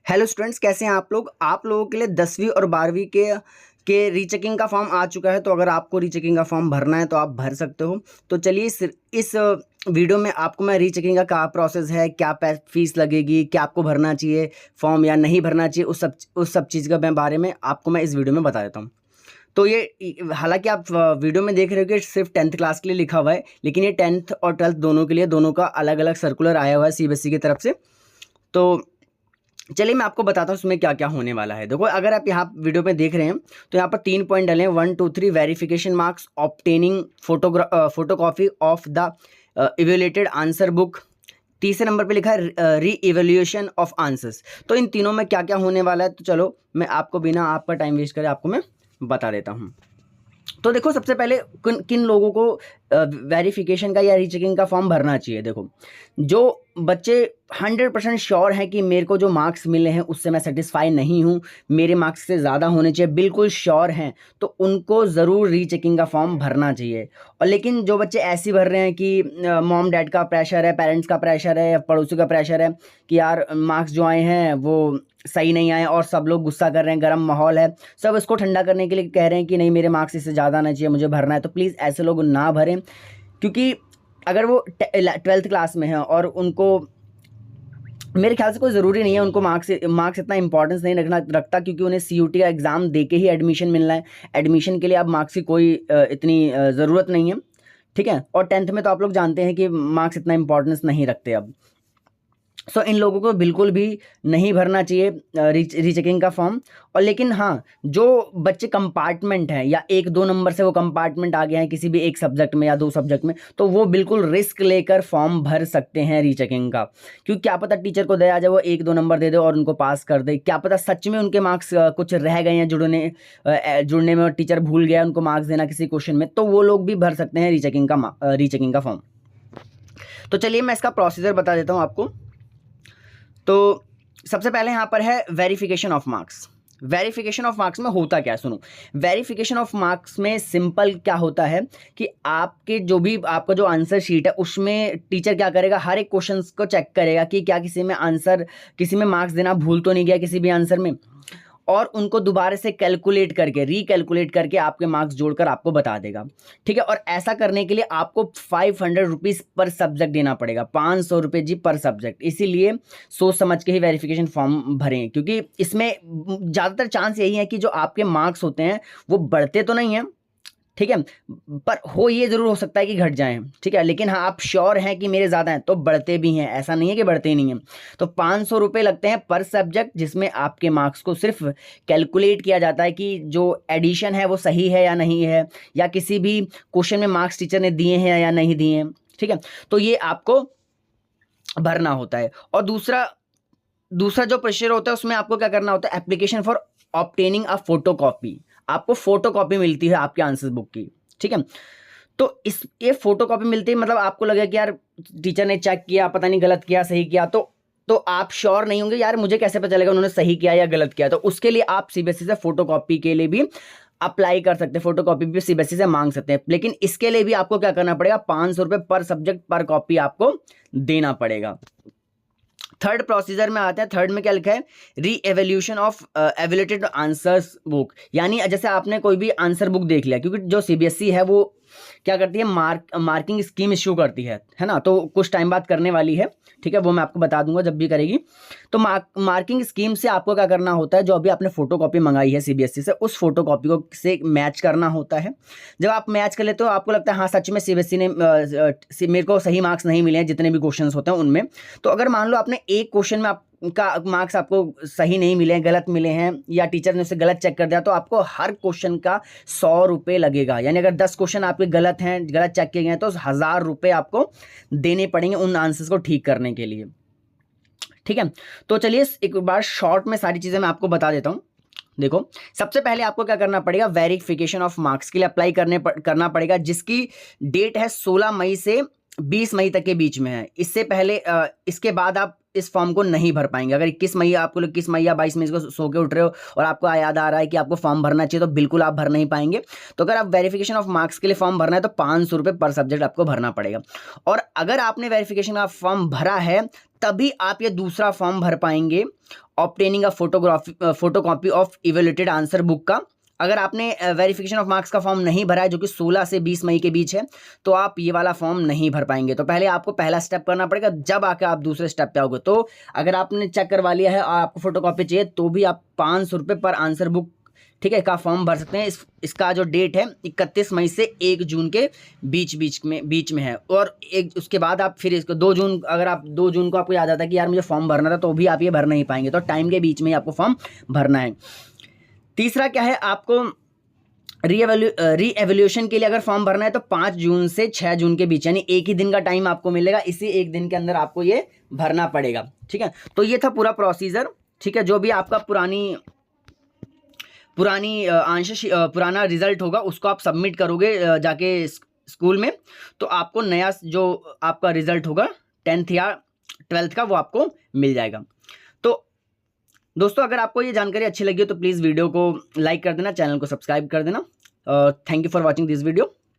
Hello students, कैसे हैं आप लोग। आप लोगों के लिए 10वीं और 12वीं के रीचेकिंग का फॉर्म आ चुका है। तो अगर आपको रीचेकिंग का फॉर्म भरना है तो आप भर सकते हो। तो चलिए इस वीडियो में आपको मैं रीचेकिंग का क्या प्रोसेस है, क्या फीस लगेगी, क्या आपको भरना चाहिए फॉर्म या नहीं भरना चाहिए, उस सब चीज़ का बारे में आपको मैं इस वीडियो में बता देता हूँ। तो ये हालांकि आप वीडियो में देख रहे हो कि सिर्फ 10th क्लास के लिए लिखा हुआ है, लेकिन ये 10th और 12th दोनों के लिए, दोनों का अलग अलग सर्कुलर आया हुआ है सीबीएसई की तरफ से। तो चलिए मैं आपको बताता हूँ उसमें क्या क्या होने वाला है। देखो, अगर आप यहाँ वीडियो में देख रहे हैं तो यहाँ पर 3 पॉइंट डले हैं। 1 2 3 verification marks, obtaining photocopy of the evaluated answer book. तीसरे नंबर पे लिखा है री इवेल्युएशन ऑफ आंसर्स। तो इन तीनों में क्या क्या होने वाला है, तो चलो मैं आपको बिना आपका टाइम वेस्ट करे आपको मैं बता देता हूँ। तो देखो, सबसे पहले किन लोगों को वेरिफिकेशन का या रीचेकिंग का फॉर्म भरना चाहिए। देखो, जो बच्चे 100% श्योर हैं कि मेरे को जो मार्क्स मिले हैं उससे मैं सेटिस्फाई नहीं हूँ, मेरे मार्क्स से ज़्यादा होने चाहिए, बिल्कुल श्योर हैं, तो उनको ज़रूर रीचेकिंग का फॉर्म भरना चाहिए। और लेकिन जो बच्चे ऐसे भर रहे हैं कि मॉम डैड का प्रेशर है, पेरेंट्स का प्रेशर है, या पड़ोसी का प्रेशर है कि यार मार्क्स जो आए हैं वो सही नहीं आए और सब लोग गुस्सा कर रहे हैं, गर्म माहौल है, सब इसको ठंडा करने के लिए कह रहे हैं कि नहीं मेरे मार्क्स इससे ज़्यादा आना चाहिए, मुझे भरना है, तो प्लीज़ ऐसे लोग ना भरें। क्योंकि अगर वो 12th क्लास में है और उनको, मेरे ख्याल से कोई ज़रूरी नहीं है उनको मार्क्स इतना इंपॉर्टेंस नहीं रखता, क्योंकि उन्हें सीयूटी का एग्ज़ाम दे के ही एडमिशन मिलना है। एडमिशन के लिए अब मार्क्स की कोई इतनी ज़रूरत नहीं है, ठीक है। और 10th में तो आप लोग जानते हैं कि मार्क्स इतना इंपॉर्टेंस नहीं रखते अब। सो इन लोगों को बिल्कुल भी नहीं भरना चाहिए रीचेकिंग का फॉर्म। और लेकिन हाँ, जो बच्चे कंपार्टमेंट हैं या 1-2 नंबर से वो कंपार्टमेंट आ गए हैं किसी भी एक सब्जेक्ट में या 2 सब्जेक्ट में, तो वो बिल्कुल रिस्क लेकर फॉर्म भर सकते हैं रीचेकिंग का। क्योंकि क्या पता टीचर को दया जाए वो 1-2 नंबर दे दे और उनको पास कर दे, क्या पता सच में उनके मार्क्स कुछ रह गए हैं जुड़ने में और टीचर भूल गया उनको मार्क्स देना किसी क्वेश्चन में, तो वो लोग भी भर सकते हैं रीचेकिंग का फॉर्म। तो चलिए मैं इसका प्रोसीजर बता देता हूँ आपको। तो सबसे पहले यहाँ पर है verification of marks. Verification of marks में होता क्या है, सुनो। वेरिफिकेशन ऑफ मार्क्स में सिंपल क्या होता है कि आपका जो आंसर शीट है उसमें टीचर क्या करेगा, हर एक क्वेश्चन को चेक करेगा कि क्या किसी में मार्क्स देना भूल तो नहीं गया किसी भी आंसर में, और उनको दोबारा से रिकैलकुलेट करके आपके मार्क्स जोड़कर आपको बता देगा, ठीक है। और ऐसा करने के लिए आपको 500 रुपीज़ पर सब्जेक्ट देना पड़ेगा, 500 रुपये जी पर सब्जेक्ट। इसीलिए सोच समझ के ही वेरिफिकेशन फॉर्म भरें, क्योंकि इसमें ज़्यादातर चांस यही है कि जो आपके मार्क्स होते हैं वो बढ़ते तो नहीं हैं, ठीक है, पर ये ज़रूर हो सकता है कि घट जाएं, ठीक है। लेकिन हाँ, आप श्योर हैं कि मेरे ज़्यादा हैं तो बढ़ते भी हैं, ऐसा नहीं है कि बढ़ते ही नहीं हैं। तो 500 रुपये लगते हैं पर सब्जेक्ट, जिसमें आपके मार्क्स को सिर्फ कैलकुलेट किया जाता है कि जो एडिशन है वो सही है या नहीं है, या किसी भी क्वेश्चन में मार्क्स टीचर ने दिए हैं या नहीं दिए हैं, ठीक है। तो ये आपको भरना होता है। और दूसरा जो प्रोसीजर होता है उसमें आपको क्या करना होता है, application for obtaining a photocopy. आपको फोटोकॉपी मिलती है आपके आंसर बुक की, ठीक है। तो ये फोटोकॉपी मिलती है, मतलब आपको लगे कि यार टीचर ने चेक किया, पता नहीं गलत किया सही किया, तो आप श्योर नहीं होंगे यार मुझे कैसे पता चलेगा उन्होंने सही किया या गलत किया। तो उसके लिए आप सीबीएसई से फोटोकॉपी के लिए भी अप्लाई कर सकते हैं, फोटोकॉपी भी सीबीएसई से मांग सकते हैं। लेकिन इसके लिए भी आपको क्या करना पड़ेगा, 500 रुपये पर सब्जेक्ट पर कॉपी आपको देना पड़ेगा। थर्ड प्रोसीजर में आते हैं। थर्ड में क्या लिखा है, री evaluation of evaluated answers book. यानी जैसे आपने कोई भी आंसर बुक देख लिया, क्योंकि जो सीबीएसई है वो क्या करती है, मार्किंग स्कीम इश्यू करती है ना, तो कुछ टाइम बाद करने वाली है, ठीक है, वो मैं आपको बता दूंगा जब भी करेगी। तो मार्किंग स्कीम से आपको क्या करना होता है, जो अभी आपने फोटोकॉपी मंगाई है सीबीएसई से, उस फोटोकॉपी को से मैच करना होता है। जब आप मैच कर लेते हो आपको लगता है हाँ सच में सीबीएसई ने मेरे को सही मार्क्स नहीं मिले हैं जितने भी क्वेश्चन होते हैं उनमें। तो अगर मान लो आपने एक क्वेश्चन में का मार्क्स आपको सही नहीं मिले हैं, गलत मिले हैं, या टीचर ने उसे गलत चेक कर दिया, तो आपको हर क्वेश्चन का 100 रुपये लगेगा। यानी अगर 10 क्वेश्चन आपके गलत हैं, गलत चेक किए गए हैं, तो 1000 रुपये आपको देने पड़ेंगे उन आंसर्स को ठीक करने के लिए, ठीक है। तो चलिए एक बार शॉर्ट में सारी चीज़ें मैं आपको बता देता हूँ। देखो, सबसे पहले आपको क्या करना पड़ेगा, वेरिफिकेशन ऑफ मार्क्स के लिए अप्लाई करना पड़ेगा, जिसकी डेट है 16 मई से 20 मई तक के बीच में है। इससे पहले इसके बाद आप इस फॉर्म को नहीं भर पाएंगे। अगर 21 मई आपको 21 मई या 22 मई को सो के उठ रहे हो और आपको याद आ रहा है कि आपको फॉर्म भरना चाहिए, तो बिल्कुल आप भर नहीं पाएंगे। तो अगर आप वेरिफिकेशन ऑफ मार्क्स के लिए फॉर्म भरना है तो 500 रुपये पर सब्जेक्ट आपको भरना पड़ेगा। और अगर आपने वेरिफिकेशन का फॉर्म भरा है तभी आप ये दूसरा फॉर्म भर पाएंगे। Obtaining a photocopy of evaluated answer book का। अगर आपने वेरिफिकेशन ऑफ मार्क्स का फॉर्म नहीं भरा है जो कि 16 से 20 मई के बीच है, तो आप ये वाला फॉर्म नहीं भर पाएंगे। तो पहले आपको पहला स्टेप करना पड़ेगा, जब आके आप दूसरे स्टेप पे आओगे। तो अगर आपने चेक करवा लिया है और आपको फोटोकॉपी चाहिए, तो भी आप 500 रुपये पर आंसर बुक, ठीक है, का फॉर्म भर सकते हैं। इसका जो डेट है 31 मई से 1 जून के बीच में है। और उसके बाद आप फिर इसको 2 जून, अगर आप 2 जून को आपको याद आता है कि यार मुझे फॉर्म भरना था, तो भी आप ये भर नहीं पाएंगे। तो टाइम के बीच में ही आपको फॉर्म भरना है। तीसरा क्या है, आपको री एवोल्यूशन के लिए अगर फॉर्म भरना है तो 5 जून से 6 जून के बीच, यानी एक ही दिन का टाइम आपको मिलेगा। इसी एक दिन के अंदर आपको ये भरना पड़ेगा, ठीक है। तो ये था पूरा प्रोसीजर, ठीक है। जो भी आपका पुराना रिजल्ट होगा उसको आप सबमिट करोगे जाके स्कूल में, तो आपको नया जो आपका रिजल्ट होगा 10th या 12th का, वो आपको मिल जाएगा। तो दोस्तों, अगर आपको ये जानकारी अच्छी लगी हो तो प्लीज़ वीडियो को लाइक कर देना, चैनल को सब्सक्राइब कर देना। Thank you for watching this video.